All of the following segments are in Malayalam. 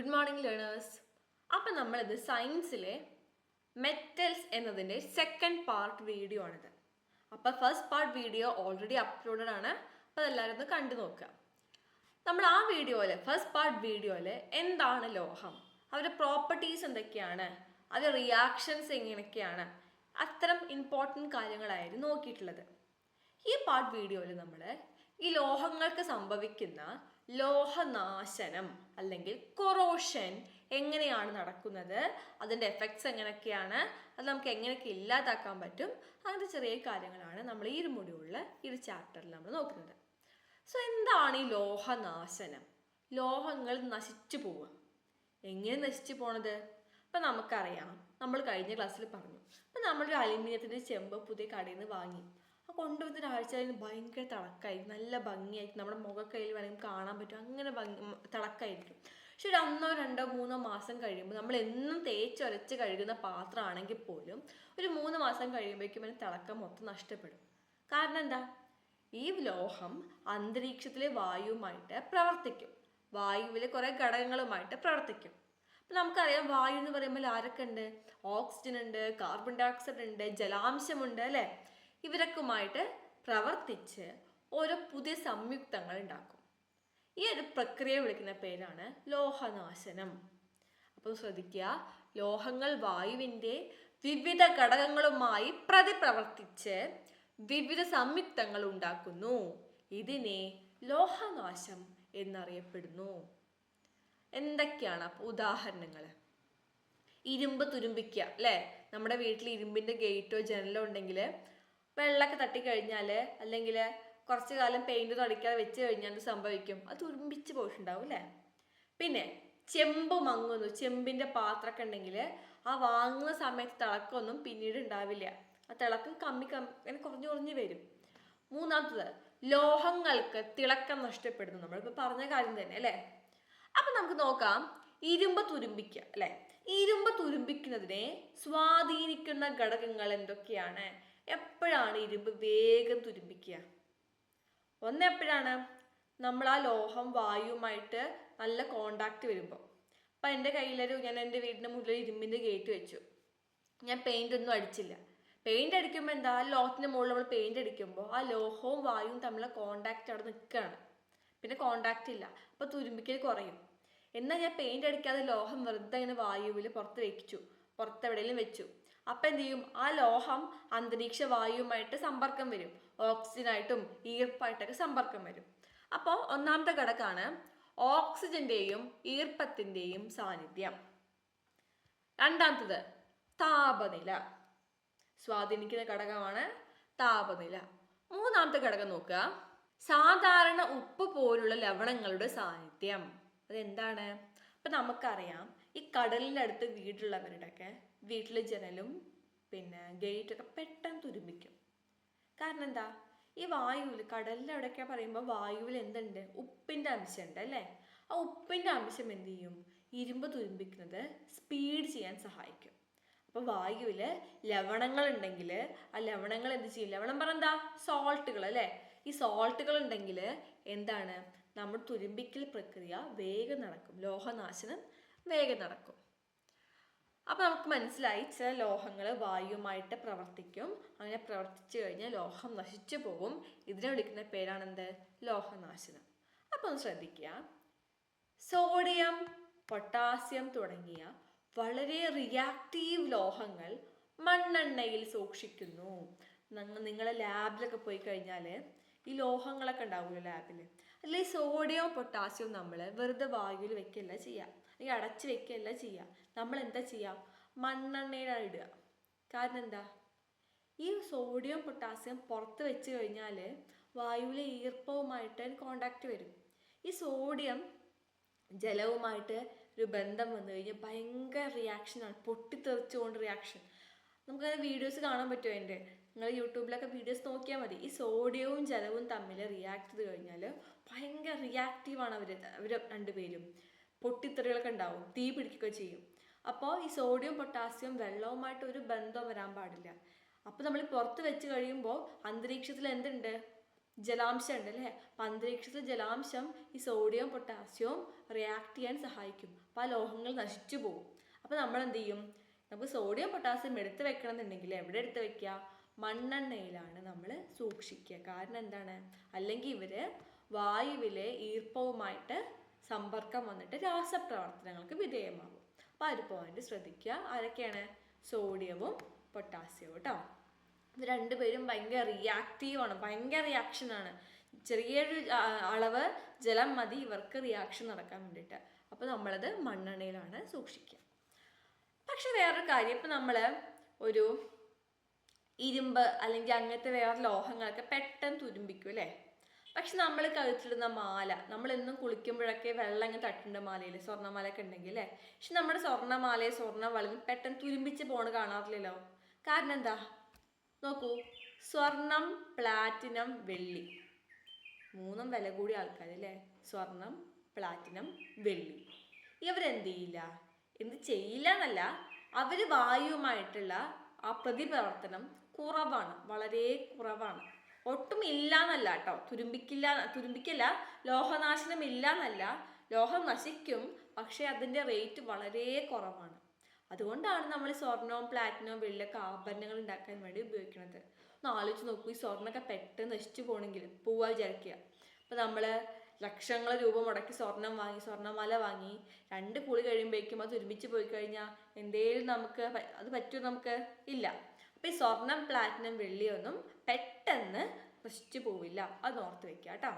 Good morning learners. അപ്പം നമ്മളിത് സയൻസിലെ മെറ്റൽസ് എന്നതിൻ്റെ സെക്കൻഡ് പാർട്ട് വീഡിയോ ആണിത്. അപ്പോൾ first part video already uploaded ആണ്. അപ്പോൾ അതെല്ലാവരും ഒന്ന് കണ്ടു നോക്കുക. നമ്മൾ ആ വീഡിയോയിൽ ഫസ്റ്റ് പാർട്ട് വീഡിയോയിൽ എന്താണ് ലോഹം, അവരുടെ പ്രോപ്പർട്ടീസ് എന്തൊക്കെയാണ്, അവരുടെ റിയാക്ഷൻസ് എങ്ങനെയൊക്കെയാണ്, അത്തരം ഇമ്പോർട്ടൻറ്റ് കാര്യങ്ങളായിരുന്നു നോക്കിയിട്ടുള്ളത്. ഈ പാർട്ട് വീഡിയോയിൽ നമ്മൾ ഈ ലോഹങ്ങൾക്ക് സംഭവിക്കുന്ന ലോഹനാശനം അല്ലെങ്കിൽ കൊറോഷൻ എങ്ങനെയാണ് നടക്കുന്നത്, അതിൻ്റെ എഫക്ട്സ് എങ്ങനെയൊക്കെയാണ്, അത് നമുക്ക് എങ്ങനെയൊക്കെ ഇല്ലാതാക്കാൻ പറ്റും, അങ്ങനത്തെ ചെറിയ കാര്യങ്ങളാണ് നമ്മൾ ഈ ഒരു മൊഡ്യൂളിൽ ഈ ഒരു ചാപ്റ്ററിൽ നമ്മൾ നോക്കുന്നത്. സോ എന്താണ് ഈ ലോഹനാശനം? ലോഹങ്ങൾ നശിച്ചു പോവുക. എങ്ങനെ നശിച്ചു പോണത്? ഇപ്പം നമുക്കറിയാം, നമ്മൾ കഴിഞ്ഞ ക്ലാസ്സിൽ പറഞ്ഞു, ഇപ്പം നമ്മളൊരു അലുമിനിയത്തിൻ്റെ ചെമ്പ് പുതിയ കടയിൽ നിന്ന് വാങ്ങി, ആ കൊണ്ടുവന്ന ഒരാഴ്ച ഭയങ്കര തിളക്കായി, നല്ല ഭംഗിയായിരിക്കും, നമ്മുടെ മുഖക്കൈയിൽ വേണമെങ്കിൽ കാണാൻ പറ്റും, അങ്ങനെ തിളക്കായിരിക്കും. പക്ഷെ ഒരു 1, 2, 3 മാസം കഴിയുമ്പോൾ നമ്മൾ എന്നും തേച്ചൊരച്ച് കഴുകുന്ന പാത്രമാണെങ്കിൽ പോലും ഒരു 3 മാസം കഴിയുമ്പോഴേക്കും അതിന് തിളക്കം മൊത്തം നഷ്ടപ്പെടും. കാരണം എന്താ? ഈ ലോഹം അന്തരീക്ഷത്തിലെ വായുവുമായിട്ട് പ്രവർത്തിക്കും, വായുവിലെ കുറേ ഘടകങ്ങളുമായിട്ട് പ്രവർത്തിക്കും. അപ്പം നമുക്കറിയാം, വായു എന്ന് പറയുമ്പോൾ ആരൊക്കെ ഉണ്ട്? ഓക്സിജൻ ഉണ്ട്, കാർബൺ ഡൈ ഓക്സൈഡ് ഉണ്ട്, ജലാംശമുണ്ട്, അല്ലേ? ഇവരൊക്കെയുമായിട്ട് പ്രവർത്തിച്ച് ഓരോ പുതിയ സംയുക്തങ്ങൾ ഉണ്ടാക്കും. ഈ ഒരു പ്രക്രിയ വിളിക്കുന്ന പേരാണ് ലോഹനാശനം. അപ്പോൾ ശ്രദ്ധിക്കുക, ലോഹങ്ങൾ വായുവിൻ്റെ വിവിധ ഘടകങ്ങളുമായി പ്രതിപ്രവർത്തിച്ച് വിവിധ സംയുക്തങ്ങൾ ഉണ്ടാക്കുന്നു. ഇതിനെ ലോഹനാശം എന്നറിയപ്പെടുന്നു. എന്തൊക്കെയാണ് ഉദാഹരണങ്ങൾ? ഇരുമ്പ് തുരുമ്പിക്കുക, അല്ലേ? നമ്മുടെ വീട്ടിൽ ഇരുമ്പിൻ്റെ ഗേറ്റോ ജനലോ ഉണ്ടെങ്കിൽ വെള്ളമൊക്കെ തട്ടിക്കഴിഞ്ഞാൽ, അല്ലെങ്കിൽ കുറച്ച് കാലം പെയിൻറ് തടിക്കാതെ വെച്ച് കഴിഞ്ഞാൽ എന്ത് സംഭവിക്കും? അത് തുരുമ്പിച്ച് പോയിട്ടുണ്ടാവും, അല്ലേ? പിന്നെ ചെമ്പ് മങ്ങുന്നു. ചെമ്പിൻ്റെ പാത്രമൊക്കെ ഉണ്ടെങ്കിൽ ആ വാങ്ങുന്ന സമയത്ത് തിളക്കമൊന്നും പിന്നീട് ഉണ്ടാവില്ല, ആ തിളക്കം അങ്ങനെ കുറഞ്ഞു വരും. മൂന്നാമത്തത്, ലോഹങ്ങൾക്ക് തിളക്കം നഷ്ടപ്പെടുന്നു. നമ്മളിപ്പോൾ പറഞ്ഞ കാര്യം തന്നെ, അല്ലേ? അപ്പം നമുക്ക് നോക്കാം, ഇരുമ്പ് തുരുമ്പിക്കുക, അല്ലേ? ഇരുമ്പ് തുരുമ്പിക്കുന്നതിനെ സ്വാധീനിക്കുന്ന ഘടകങ്ങൾ എന്തൊക്കെയാണ്? എപ്പോഴാണ് ഇരുമ്പ് വേഗം തുരുമ്പിക്കുക? എപ്പോഴാണ്? നമ്മൾ ആ ലോഹം വായുവുമായിട്ട് നല്ല കോണ്ടാക്ട് വരുമ്പോൾ. അപ്പം എൻ്റെ ഞാൻ എൻ്റെ വീടിൻ്റെ മുന്നിൽ ഇരുമ്പിൻ്റെ ഗേറ്റ് വെച്ചു, ഞാൻ പെയിൻ്റ് ഒന്നും അടിച്ചില്ല. പെയിൻ്റ് അടിക്കുമ്പോൾ എന്താ, ലോഹത്തിൻ്റെ മുകളിൽ നമ്മൾ പെയിൻ്റ് അടിക്കുമ്പോൾ ആ ലോഹവും വായുവും തമ്മിലുള്ള കോണ്ടാക്ട് അവിടെ നിൽക്കുകയാണ്, പിന്നെ കോണ്ടാക്ട് ഇല്ല, അപ്പോൾ തുരുമ്പിക്കൽ കുറയും. എന്നാൽ ഞാൻ പെയിൻ്റ് അടിക്കാതെ ലോഹം വെറുതെ ഇങ്ങനെ വായുവിൽ പുറത്തെവിടെയെങ്കിലും വെച്ചു, അപ്പം എന്ത് ചെയ്യും? ആ ലോഹം അന്തരീക്ഷ വായുവുമായിട്ട് സമ്പർക്കം വരും, ഓക്സിജനായിട്ടും ഈർപ്പായിട്ടൊക്കെ സമ്പർക്കം വരും. അപ്പോൾ ഒന്നാമത്തെ ഘടകമാണ് ഓക്സിജന്റെയും ഈർപ്പത്തിൻ്റെയും സാന്നിധ്യം. രണ്ടാമത്തത് താപനില, സ്വാധീനിക്കുന്ന ഘടകമാണ് താപനില. മൂന്നാമത്തെ ഘടകം നോക്കുക, സാധാരണ ഉപ്പ് പോലുള്ള ലവണങ്ങളുടെ സാന്നിധ്യം. അതെന്താണ്? അപ്പം നമുക്കറിയാം, ഈ കടലിൻ്റെ അടുത്ത് വീടുള്ളവരുടെയൊക്കെ വീട്ടിൽ ജനലും പിന്നെ ഗേറ്റൊക്കെ പെട്ടെന്ന് തുരുമ്പിക്കും. കാരണം എന്താ? ഈ വായുവിൽ, കടലിൻ്റെ അവിടെയൊക്കെ പറയുമ്പോൾ വായുവിൽ എന്തുണ്ട്? ഉപ്പിൻ്റെ അംശമുണ്ട്, അല്ലേ? ആ ഉപ്പിൻ്റെ അംശം എന്ത് ചെയ്യും? ഇരുമ്പ് തുരുമ്പിക്കുന്നത് സ്പീഡ് ചെയ്യാൻ സഹായിക്കും. അപ്പോൾ വായുവിൽ ലവണങ്ങൾ ഉണ്ടെങ്കിൽ ആ ലവണങ്ങൾ എന്ത് ചെയ്യും? ലവണം പറഞ്ഞെന്താ? സോൾട്ടുകൾ, അല്ലേ? ഈ സോൾട്ടുകൾ ഉണ്ടെങ്കിൽ എന്താണ്? നമ്മൾ തുരുമ്പിക്കൽ പ്രക്രിയ വേഗം നടക്കും, ലോഹനാശനം വേഗം നടക്കും. അപ്പോൾ നമുക്ക് മനസ്സിലായി, ചില ലോഹങ്ങൾ വായുവുമായിട്ട് പ്രവർത്തിക്കും, അങ്ങനെ പ്രവർത്തിച്ചു കഴിഞ്ഞാൽ ലോഹം നശിച്ചു പോകും. ഇതിനെ വിളിക്കുന്ന പേരാണെന്ത്? ലോഹനാശനം. അപ്പോൾ ഒന്ന് ശ്രദ്ധിക്കുക, സോഡിയം, പൊട്ടാസ്യം തുടങ്ങിയ വളരെ റിയാക്റ്റീവ് ലോഹങ്ങൾ മണ്ണെണ്ണയിൽ സൂക്ഷിക്കുന്നു. നിങ്ങൾ ലാബിലൊക്കെ പോയി കഴിഞ്ഞാൽ ഈ ലോഹങ്ങളൊക്കെ ഉണ്ടാവുമല്ലോ ലാബിൽ, അതിൽ ഈ സോഡിയവും പൊട്ടാസ്യവും നമ്മൾ വെറുതെ വായുവിൽ വെക്കുകയല്ല ചെയ്യുക, അല്ലെങ്കിൽ അടച്ച് വെക്കുകയല്ല ചെയ്യുക. നമ്മൾ എന്താ ചെയ്യുക? മണ്ണെണ്ണയിലാണ് ഇടുക. കാരണം എന്താ? ഈ സോഡിയം പൊട്ടാസ്യം പുറത്ത് വെച്ച് കഴിഞ്ഞാൽ വായുവിലെ ഈർപ്പവുമായിട്ട് കോണ്ടാക്ട് വരും. ഈ സോഡിയം ജലവുമായിട്ട് ഒരു ബന്ധം വന്നു കഴിഞ്ഞാൽ ഭയങ്കര റിയാക്ഷനാണ്, പൊട്ടിത്തെറിച്ചുകൊണ്ട് റിയാക്ഷൻ. നമുക്കത് വീഡിയോസ് കാണാൻ പറ്റുമോ? എൻ്റെ നിങ്ങൾ യൂട്യൂബിലൊക്കെ വീഡിയോസ് നോക്കിയാൽ മതി. ഈ സോഡിയവും ജലവും തമ്മിൽ റിയാക്ട് ചെയ്ത് കഴിഞ്ഞാൽ ഭയങ്കര റിയാക്റ്റീവാണ് അവർ രണ്ടുപേരും. പൊട്ടിത്തെറികളൊക്കെ ഉണ്ടാവും, തീ പിടിക്കുകയൊക്കെ ചെയ്യും. അപ്പോൾ ഈ സോഡിയം പൊട്ടാസ്യം വെള്ളവുമായിട്ട് ഒരു ബന്ധം വരാൻ പാടില്ല. അപ്പോൾ നമ്മൾ പുറത്ത് വെച്ച് കഴിയുമ്പോൾ അന്തരീക്ഷത്തിൽ എന്തുണ്ട്? ജലാംശം ഉണ്ട് അല്ലേ? അപ്പം അന്തരീക്ഷത്തിൽ ജലാംശം ഈ സോഡിയം പൊട്ടാസ്യവും റിയാക്ട് ചെയ്യാൻ സഹായിക്കും. അപ്പോൾ ആ ലോഹങ്ങൾ നശിച്ചു പോകും. അപ്പോൾ നമ്മൾ എന്ത് ചെയ്യും? നമുക്ക് സോഡിയം പൊട്ടാസ്യം എടുത്ത് വെക്കണം എന്നുണ്ടെങ്കിൽ എവിടെ എടുത്ത് വെക്കുക? മണ്ണെണ്ണയിലാണ് നമ്മൾ സൂക്ഷിക്കുക. കാരണം എന്താണ്? അല്ലെങ്കിൽ ഇവർ വായുവിലെ ഈർപ്പവുമായിട്ട് സമ്പർക്കം വന്നിട്ട് രാസപ്രവർത്തനങ്ങൾക്ക് വിധേയമാകും. അപ്പോൾ ആ ഒരു പോയിന്റ് ശ്രദ്ധിക്കുക. ആരൊക്കെയാണ്? സോഡിയവും പൊട്ടാസ്യവും കേട്ടോ. ഇത് രണ്ടുപേരും ഭയങ്കര റിയാക്റ്റീവാണ്, ഭയങ്കര റിയാക്ഷനാണ്. ചെറിയൊരു അളവ് ജലം മതി ഇവർക്ക് റിയാക്ഷൻ നടക്കാൻ വേണ്ടിയിട്ട്. അപ്പോൾ നമ്മളത് മണ്ണെണ്ണയിലാണ് സൂക്ഷിക്കുക. പക്ഷെ വേറൊരു കാര്യം, ഇപ്പം നമ്മൾ ഒരു ഇരുമ്പ് അല്ലെങ്കിൽ അങ്ങനത്തെ വേറെ ലോഹങ്ങളൊക്കെ പെട്ടെന്ന് തുരുമ്പിക്കും അല്ലേ? പക്ഷെ നമ്മൾ കഴുത്തിടുന്ന മാല, നമ്മളെന്നും കുളിക്കുമ്പോഴൊക്കെ വെള്ളം ഇങ്ങനെ തട്ടുണ്ട് മാലയിൽ, സ്വർണ്ണമാലയൊക്കെ ഉണ്ടെങ്കിൽ അല്ലേ? പക്ഷെ നമ്മുടെ സ്വർണ്ണമാലയെ സ്വർണ്ണവളയും പെട്ടെന്ന് തുരുമ്പിച്ച് പോണ കാണാറില്ലല്ലോ. കാരണം എന്താ? നോക്കൂ, സ്വർണം, പ്ലാറ്റിനം, വെള്ളി, മൂന്നും വില കൂടിയ ആൾക്കാർ അല്ലേ? സ്വർണം, പ്ലാറ്റിനം, വെള്ളി. ഇവരെന്ത് ചെയ്യില്ല? എന്ത് ചെയ്യില്ല എന്നല്ല, അവർ വായുവുമായിട്ടുള്ള ആ പ്രതിപ്രവർത്തനം കുറവാണ്, വളരെ കുറവാണ്. ഒട്ടും ഇല്ല എന്നല്ല കേട്ടോ, തുരുമ്പിക്കില്ല, ലോഹനാശനം ഇല്ല എന്നല്ല, ലോഹം നശിക്കും, പക്ഷെ അതിൻ്റെ റേറ്റ് വളരെ കുറവാണ്. അതുകൊണ്ടാണ് നമ്മൾ സ്വർണവും പ്ലാറ്റിനവും വെള്ളിയൊക്കെ ആഭരണങ്ങൾ ഉണ്ടാക്കാൻ വേണ്ടി ഉപയോഗിക്കുന്നത്. ഒന്ന് ആലോചിച്ച് നോക്കൂ, ഈ സ്വർണ്ണമൊക്കെ പെട്ടെന്ന് നശിച്ചു പോകണമെങ്കിൽ പോവാ വിചാരിക്കുക. അപ്പോൾ നമ്മൾ ലക്ഷങ്ങൾ രൂപ മുടക്കി സ്വർണം വാങ്ങി, സ്വർണ്ണമാല വാങ്ങി, 2 കുളി കഴിയുമ്പോഴേക്കും അത് ഒരുമിച്ച് പോയി കഴിഞ്ഞാൽ എന്തേലും നമുക്ക് അത് പറ്റുമോ? നമുക്ക് ഇല്ല. അപ്പോൾ ഈ സ്വർണം, പ്ലാറ്റിനം, വെള്ളിയൊന്നും പെട്ടെന്ന് നശിച്ചു പോവില്ല, അത് ഓർത്ത് വെക്കുക കേട്ടോ.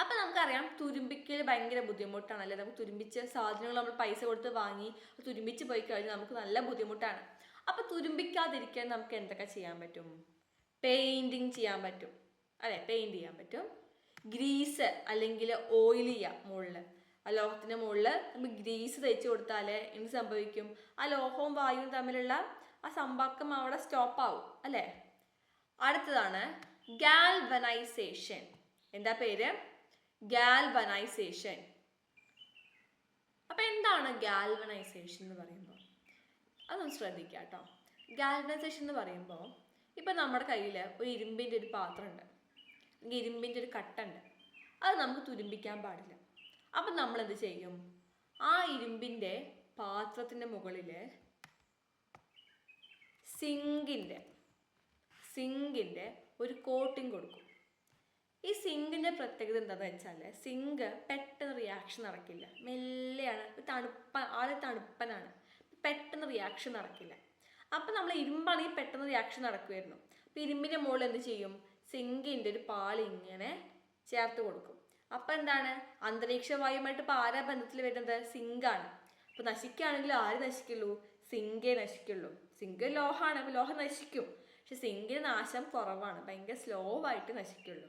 അപ്പം നമുക്കറിയാം തുരുമ്പിക്കൽ ഭയങ്കര ബുദ്ധിമുട്ടാണല്ലേ? നമുക്ക് തുരുമ്പിച്ച സാധനങ്ങൾ നമ്മൾ പൈസ കൊടുത്ത് വാങ്ങി തുരുമ്പിച്ച് പോയി കഴിഞ്ഞാൽ നമുക്ക് നല്ല ബുദ്ധിമുട്ടാണ്. അപ്പം തുരുമ്പിക്കാതിരിക്കാൻ നമുക്ക് എന്തൊക്കെ ചെയ്യാൻ പറ്റും? പെയിൻറ്റിങ് ചെയ്യാൻ പറ്റും അല്ലേ? പെയിൻറ്റ് ചെയ്യാൻ പറ്റും. ഗ്രീസ് അല്ലെങ്കിൽ ഓയിൽ ചെയ്യാം മുകളിൽ, ആ ലോഹത്തിൻ്റെ മുകളിൽ നമ്മൾ ഗ്രീസ് തേച്ച് കൊടുത്താൽ എന്ത് സംഭവിക്കും? ആ ലോഹവും വായുവും തമ്മിലുള്ള ആ സമ്പർക്കം അവിടെ സ്റ്റോപ്പാവും അല്ലേ? അടുത്തതാണ് ഗാൽവനൈസേഷൻ. എന്താ പേര്? ഗാൽവനൈസേഷൻ. അപ്പം എന്താണ് ഗാൽവനൈസേഷൻ എന്ന് പറയുമ്പോൾ? അതൊന്ന് ശ്രദ്ധിക്കുക കേട്ടോ. ഗാൽവനൈസേഷൻ എന്ന് പറയുമ്പോൾ ഇപ്പം നമ്മുടെ കയ്യിൽ ഒരു ഇരുമ്പിൻ്റെ ഒരു പാത്രമുണ്ട്, അല്ലെങ്കിൽ ഇരുമ്പിൻ്റെ ഒരു കട്ടുണ്ട്, അത് നമുക്ക് തുരുമ്പിക്കാൻ പാടില്ല. അപ്പം നമ്മൾ എന്ത് ചെയ്യും? ആ ഇരുമ്പിൻ്റെ പാത്രത്തിൻ്റെ മുകളിൽ സിങ്കിൻ്റെ ഒരു കോട്ടിങ് കൊടുക്കും. ഈ സിങ്കിൻ്റെ പ്രത്യേകത എന്താണെന്ന് വെച്ചാൽ സിങ്ക് പെട്ടെന്ന് റിയാക്ഷൻ നടക്കില്ല, മെല്ലെയാണ്, തണുപ്പനാണ്, പെട്ടെന്ന് റിയാക്ഷൻ നടക്കില്ല. അപ്പം നമ്മൾ ഇരുമ്പാണെങ്കിൽ പെട്ടെന്ന് റിയാക്ഷൻ നടക്കുമായിരുന്നു. അപ്പം ഇരുമ്പിൻ്റെ മുകളിൽ എന്ത് ചെയ്യും? സിങ്കിൻ്റെ ഒരു പാളി ഇങ്ങനെ ചേർത്ത് കൊടുക്കും. അപ്പം എന്താണ്? അന്തരീക്ഷ വായുമായിട്ട് ഇപ്പോൾ ആരാ ബന്ധത്തിൽ വരുന്നത്? സിങ്കാണ്. അപ്പോൾ നശിക്കുകയാണെങ്കിൽ ആര് നശിക്കുള്ളൂ? സിങ്കേ നശിക്കുള്ളൂ. സിങ്ക് ലോഹമാണ്, അപ്പോൾ ലോഹം നശിക്കും. പക്ഷെ സിങ്കിന് നാശം കുറവാണ്, ഭയങ്കര സ്ലോ ആയിട്ട് നശിക്കുള്ളൂ.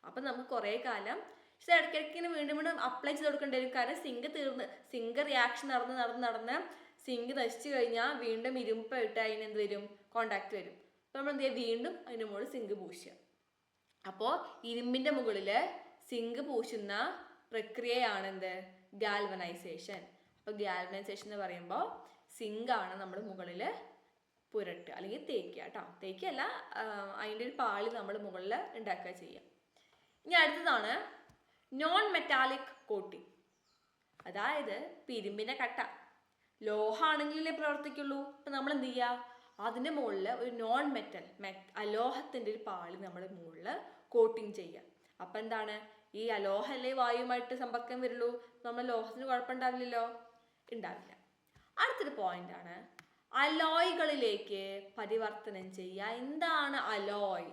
അപ്പം നമുക്ക് കുറേ കാലം പക്ഷെ ഇടയ്ക്കിടയ്ക്ക് വീണ്ടും അപ്ലൈ ചെയ്ത് കൊടുക്കേണ്ടി വരും. കാരണം സിങ്ക് റിയാക്ഷൻ നടന്ന് സിങ്ക് നശിച്ചു കഴിഞ്ഞാൽ വീണ്ടും ഇരുമ്പായിട്ട് അതിനെന്ത് വരും? കോണ്ടാക്ട് വരും. അപ്പോൾ നമ്മൾ എന്ത് ചെയ്യുക? വീണ്ടും അതിൻ്റെ മുകളിൽ സിങ്ക് പൂശുക. അപ്പോൾ ഇരുമ്പിൻ്റെ മുകളിൽ സിങ്ക് പൂശുന്ന പ്രക്രിയയാണ് എന്ത്? ഗാൽവനൈസേഷൻ. അപ്പോൾ ഗാൽവനൈസേഷൻ എന്ന് പറയുമ്പോൾ സിങ്കാണ് നമ്മൾ മുകളിൽ പുരട്ടുക അല്ലെങ്കിൽ തേക്കുക കേട്ടോ. തേക്കുകയല്ല, അതിൻ്റെ ഒരു പാളി നമ്മൾ മുകളിൽ ഉണ്ടാക്കുക ചെയ്യുക. ഇനി അടുത്തതാണ് നോൺ മെറ്റാലിക് കോട്ടിങ്. അതായത് ഇരുമ്പിൻ്റെ കട്ട ലോഹമാണെങ്കിലേ പ്രവർത്തിക്കുള്ളൂ. അപ്പം നമ്മൾ എന്ത് ചെയ്യുക? അതിൻ്റെ മുകളിൽ ഒരു നോൺ അലോഹത്തിൻ്റെ ഒരു പാളി നമ്മൾ മുകളിൽ കോട്ടിങ് ചെയ്യുക. അപ്പം എന്താണ്? ഈ അലോഹല്ലേ വായുവുമായിട്ട് സമ്പർക്കം വരുള്ളൂ, നമ്മൾ ലോഹത്തിന് കുഴപ്പമുണ്ടാവില്ലല്ലോ, ഉണ്ടാവില്ല. അടുത്തൊരു പോയിന്റാണ് അലോയ്കളിലേക്ക് പരിവർത്തനം ചെയ്യുക. എന്താണ് അലോയ്?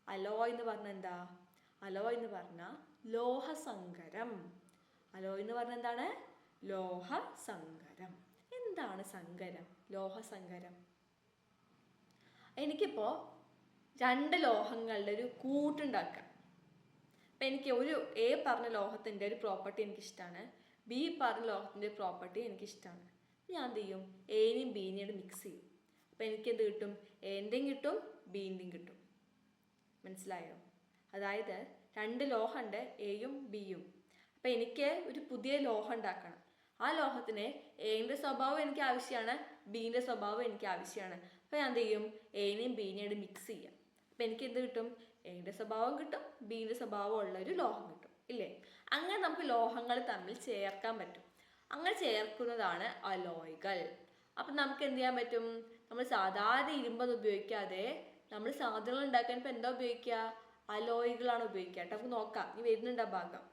അലോയ് എന്ന് പറഞ്ഞാൽ എന്താ? അലോയ് എന്ന് പറഞ്ഞാൽ ലോഹസങ്കരം. അലോയ് എന്ന് പറഞ്ഞാൽ എന്താണ്? ലോഹസങ്കരം. എന്താണ് സങ്കരം? ലോഹസങ്കരം. എനിക്കിപ്പോൾ 2 ലോഹങ്ങളുടെ ഒരു കൂട്ടുണ്ടാക്കാം. അപ്പം എനിക്ക് എ പറഞ്ഞ ലോഹത്തിൻ്റെ ഒരു പ്രോപ്പർട്ടി എനിക്കിഷ്ടമാണ്, ബി പറഞ്ഞ ലോഹത്തിൻ്റെ പ്രോപ്പർട്ടി എനിക്കിഷ്ടമാണ്. ഞാൻ എന്ത് ചെയ്യും? എനെയും ബീനെയും മിക്സ് ചെയ്യും. അപ്പം എനിക്ക് എന്ത് കിട്ടും? എൻ്റെയും കിട്ടും, ബീൻ്റെയും കിട്ടും. മനസ്സിലായോ? അതായത് 2 ലോഹമുണ്ട്, എയും ബിയും. അപ്പം എനിക്ക് ഒരു പുതിയ ലോഹം ഉണ്ടാക്കണം. ആ ലോഹത്തിന് എയുടെ സ്വഭാവം എനിക്ക് ആവശ്യമാണ്, ബീൻ്റെ സ്വഭാവം എനിക്ക് ആവശ്യമാണ്. അപ്പോൾ ഞാൻ എന്ത് ചെയ്യും? എനെയും ബീനെയും മിക്സ് ചെയ്യാം. അപ്പം എനിക്ക് എന്ത് കിട്ടും? എയുടെ സ്വഭാവം കിട്ടും, ബിയുടെ സ്വഭാവം ഉള്ള ഒരു ലോഹം കിട്ടും ഇല്ലേ? അങ്ങനെ നമുക്ക് ലോഹങ്ങൾ തമ്മിൽ ചേർക്കാൻ പറ്റും. അങ്ങനെ ചേർക്കുന്നതാണ് അലോയ്കൾ. അപ്പം നമുക്ക് എന്ത് ചെയ്യാൻ പറ്റും? നമ്മൾ സാധാരണ ഇരുമ്പത് ഉപയോഗിക്കാതെ നമ്മൾ സാധനങ്ങൾ ഉണ്ടാക്കാൻ ഇപ്പം എന്താ ഉപയോഗിക്കുക? അലോയ്കളാണ് ഉപയോഗിക്കുക കേട്ടോ. നമുക്ക് നോക്കാം, ഇനി വരുന്നുണ്ട് ആ ഭാഗം.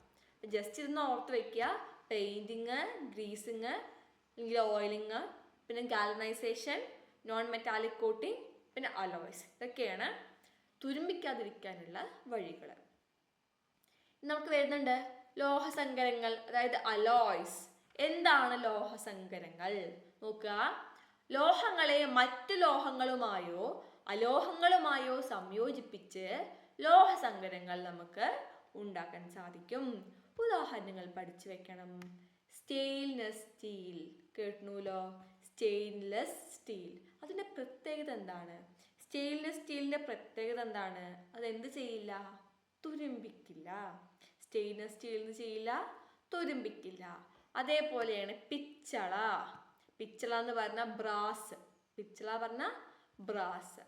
ജസ്റ്റ് ഇതൊന്ന് ഓർത്ത് വെക്കുക. പെയിൻറ്റിങ്, ഗ്രീസിങ്, അല്ലെങ്കിൽ ഓയിലിങ്, പിന്നെ ഗാലനൈസേഷൻ, നോൺ മെറ്റാലിക് കോട്ടിങ്, പിന്നെ അലോയ്സ്. ഇതൊക്കെയാണ് തുരുമ്പിക്കാതിരിക്കാനുള്ള വഴികൾ. നമുക്ക് വരുന്നുണ്ട് ലോഹസങ്കരങ്ങൾ, അതായത് അലോയ്സ്. എന്താണ് ലോഹസങ്കരങ്ങൾ? നോക്കുക, ലോഹങ്ങളെ മറ്റു ലോഹങ്ങളുമായോ അലോഹങ്ങളുമായോ സംയോജിപ്പിച്ച് ലോഹസങ്കരങ്ങൾ നമുക്ക് ഉണ്ടാക്കാൻ സാധിക്കും. ഉദാഹരണങ്ങൾ പഠിച്ചു വെക്കണം. സ്റ്റെയിൻലെസ് സ്റ്റീൽ കേട്ടണല്ലോ. സ്റ്റെയിൻലെസ് സ്റ്റീൽ, അതിൻ്റെ പ്രത്യേകത എന്താണ്? സ്റ്റെയിൻലെസ് സ്റ്റീലിൻ്റെ പ്രത്യേകത എന്താണ്? അതെന്ത് ചെയ്യില്ല? തുരുമ്പിക്കില്ല. സ്റ്റെയിൻലെസ് സ്റ്റീൽ എന്ത് ചെയ്യില്ല? തുരുമ്പിക്കില്ല. അതേപോലെയാണ് പിച്ചള. പിച്ചള എന്ന് പറഞ്ഞാൽ ബ്രാസ്. പിച്ചള പറഞ്ഞാൽ ബ്രാസ്.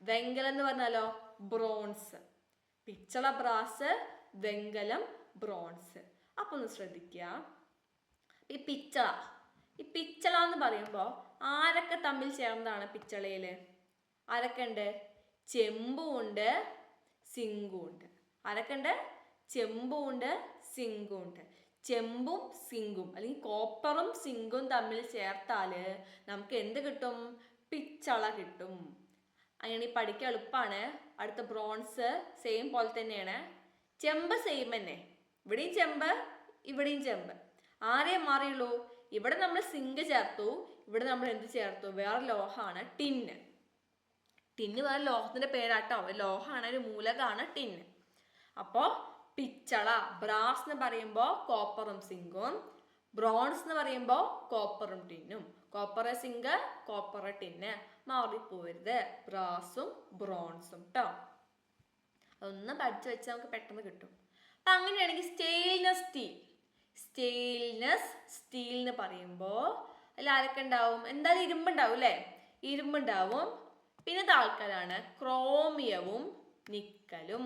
വെങ്കലം എന്ന് പറഞ്ഞാലോ ബ്രോൺസ്. പിച്ചള ബ്രാസ്, വെങ്കലം ബ്രോൺസ്. അപ്പൊ ഒന്ന് ശ്രദ്ധിക്കുക. ഈ പിച്ചള എന്ന് പറയുമ്പോൾ ആരൊക്കെ തമ്മിൽ ചേർന്നതാണ് പിച്ചളയില്? ആരൊക്കെ ഉണ്ട്? ചെമ്പും ഉണ്ട്, സിങ്കും ഉണ്ട്. ആരൊക്കെ ഉണ്ട്? ചെമ്പും ഉണ്ട്, സിങ്കും ഉണ്ട്. ചെമ്പും സിങ്കും അല്ലെങ്കിൽ കോപ്പറും സിങ്കും തമ്മിൽ ചേർത്താല് നമുക്ക് എന്ത് കിട്ടും? പിച്ചള കിട്ടും. അങ്ങനെ പഠിക്കാൻ എളുപ്പമാണ്. അടുത്ത ബ്രോൺസ് സെയിം പോലെ തന്നെയാണ്. ചെമ്പ് സെയിം തന്നെ. ഇവിടെയും ചെമ്പ്, ഇവിടെയും ചെമ്പ്. ആരേ മാറിയുള്ളൂ? ഇവിടെ നമ്മൾ സിങ്ക് ചേർത്തു, ഇവിടെ നമ്മൾ എന്ത് ചേർത്തു? വേറെ ലോഹമാണ് ടിന്ന്. ടിന്ന് വേറെ ലോഹത്തിന്റെ പേരാട്ടോ. ലോഹമാണ്, ഒരു മൂലകമാണ് ടിന്ന്. അപ്പോ പിച്ചള, ബ്രാസ് എന്ന് പറയുമ്പോൾ കോപ്പറും സിങ്കും, ബ്രോൺസ് എന്ന് പറയുമ്പോൾ കോപ്പറും ടിന്നും. Copper zinc, copper tin. മാറിപ്പോവരുത്, ബ്രാസും ബ്രോൺസും ട്ടോ. അതൊന്ന് പഠിച്ചു വെച്ചാൽ നമുക്ക് പെട്ടെന്ന് കിട്ടും. അപ്പൊ അങ്ങനെയാണെങ്കിൽ സ്റ്റെയിൻലെസ് സ്റ്റീൽ. സ്റ്റെയിൻലെസ് സ്റ്റീൽ എന്ന് പറയുമ്പോൾ അതിൽ ആരൊക്കെ ഉണ്ടാവും? എന്തായാലും ഇരുമ്പുണ്ടാവും അല്ലേ? ഇരുമ്പുണ്ടാവും. പിന്നത്തെ ആൾക്കാരാണ് ക്രോമിയവും നിക്കലും.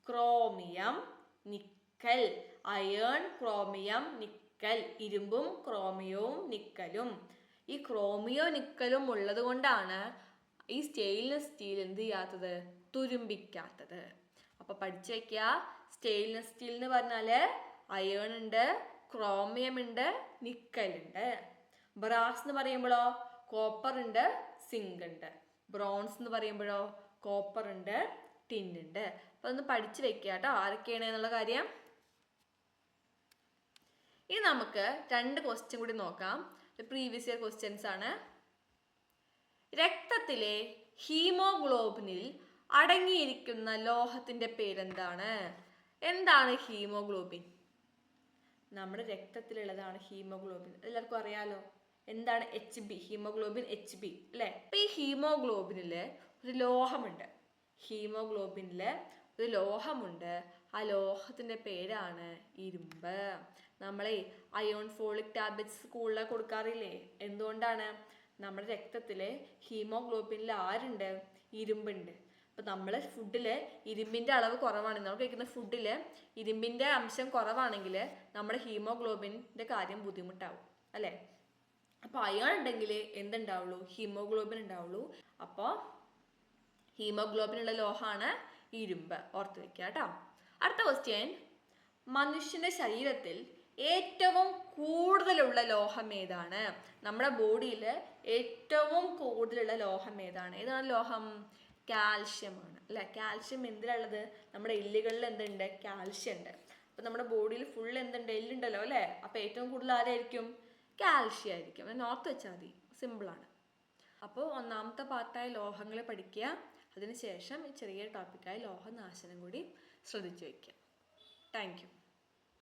Chromium, nickel. Iron, chromium, nickel. ഇരുമ്പും ക്രോമിയവും നിക്കലും. ഈ ക്രോമിയോ നിക്കലും ഉള്ളത് കൊണ്ടാണ് ഈ സ്റ്റെയിൻലെസ് സ്റ്റീൽ എന്ത് ചെയ്യാത്തത്? തുരുമ്പിക്കാത്തത്. അപ്പൊ പഠിച്ചു വെക്കുക. സ്റ്റെയിൻലെസ് സ്റ്റീൽ എന്ന് പറഞ്ഞാല് അയേൺ ഉണ്ട്, ക്രോമിയം ഉണ്ട്, നിക്കൽ ഉണ്ട്. ബ്രാസ് എന്ന് പറയുമ്പോഴോ കോപ്പർ ഉണ്ട്, സിങ്ക് ഉണ്ട്. ബ്രോൺസ് എന്ന് പറയുമ്പോഴോ കോപ്പർ ഉണ്ട്, ടിൻ ഉണ്ട്. അപ്പൊ ഒന്ന് പഠിച്ചു വെക്കുക കേട്ടോ, ആരൊക്കെയാണ് എന്നുള്ള കാര്യം. ഇനി നമുക്ക് 2 ക്വസ്റ്റ്യൻ കൂടി നോക്കാം. പ്രീവിയസ് ഇയർ ക്വസ്റ്റ്യൻസ് ആണ്. രക്തത്തിലെ ഹീമോഗ്ലോബിനിൽ അടങ്ങിയിരിക്കുന്ന ലോഹത്തിന്റെ പേരെന്താണ്? എന്താണ് ഹീമോഗ്ലോബിൻ? നമ്മുടെ രക്തത്തിലുള്ളതാണ് ഹീമോഗ്ലോബിൻ. എല്ലാവർക്കും അറിയാലോ. എന്താണ് HB? ഹീമോഗ്ലോബിൻ HB അല്ലേ? അപ്പൊ ഈ ഹീമോഗ്ലോബിനില് ഒരു ലോഹമുണ്ട്. ഹീമോഗ്ലോബിനില് ഒരു ലോഹമുണ്ട്. ആ ലോഹത്തിന്റെ പേരാണ് ഇരുമ്പ്. നമ്മളെ അയോൺ ഫോളിക് ടാബ്ലറ്റ്സ് സ്കൂളിൽ കൊടുക്കാറില്ലേ? എന്തുകൊണ്ടാണ്? നമ്മുടെ രക്തത്തില് ഹീമോഗ്ലോബിനിൽ ആരുണ്ട്? ഇരുമ്പുണ്ട്. അപ്പൊ നമ്മളെ ഫുഡില് ഇരുമ്പിന്റെ അളവ് കുറവാണെങ്കിൽ, നമ്മൾ കഴിക്കുന്ന ഫുഡില് ഇരുമ്പിന്റെ അംശം കുറവാണെങ്കിൽ നമ്മുടെ ഹീമോഗ്ലോബിന്റെ കാര്യം ബുദ്ധിമുട്ടാവും അല്ലെ? അപ്പൊ അയോൺ ഉണ്ടെങ്കിൽ എന്തുണ്ടാവുള്ളൂ? ഹീമോഗ്ലോബിൻ ഉണ്ടാവുള്ളൂ. അപ്പോൾ ഹീമോഗ്ലോബിൻ ഉള്ള ലോഹമാണ് ഇരുമ്പ്. ഓർത്ത് വെക്കുക കേട്ടോ. അടുത്ത ക്വസ്റ്റ്യൻ, മനുഷ്യന്റെ ശരീരത്തിൽ ഏറ്റവും കൂടുതലുള്ള ലോഹം ഏതാണ്? നമ്മുടെ ബോഡിയിൽ ഏറ്റവും കൂടുതലുള്ള ലോഹം ഏതാണ്? ഏതാണ് ലോഹം? കാൽഷ്യം ആണ് അല്ലെ? കാൽഷ്യം എന്തിലുള്ളത്? നമ്മുടെ എല്ലുകളിൽ എന്തുണ്ട്? കാൽഷ്യം ഉണ്ട്. അപ്പൊ നമ്മുടെ ബോഡിയിൽ ഫുൾ എന്തുണ്ട്? എല്ലുണ്ടല്ലോ അല്ലെ? അപ്പൊ ഏറ്റവും കൂടുതൽ ആരായിരിക്കും? കാൽഷ്യം ആയിരിക്കും. അത് ഓർത്ത് വെച്ചാൽ മതി, സിമ്പിളാണ്. അപ്പോൾ ഒന്നാമത്തെ പാർട്ടായ ലോഹങ്ങൾ പഠിക്കുക. അതിനുശേഷം ചെറിയ ടോപ്പിക്കായ ലോഹനാശനം കൂടി ശ്രദ്ധിച്ചു വയ്ക്കുക. Thank you.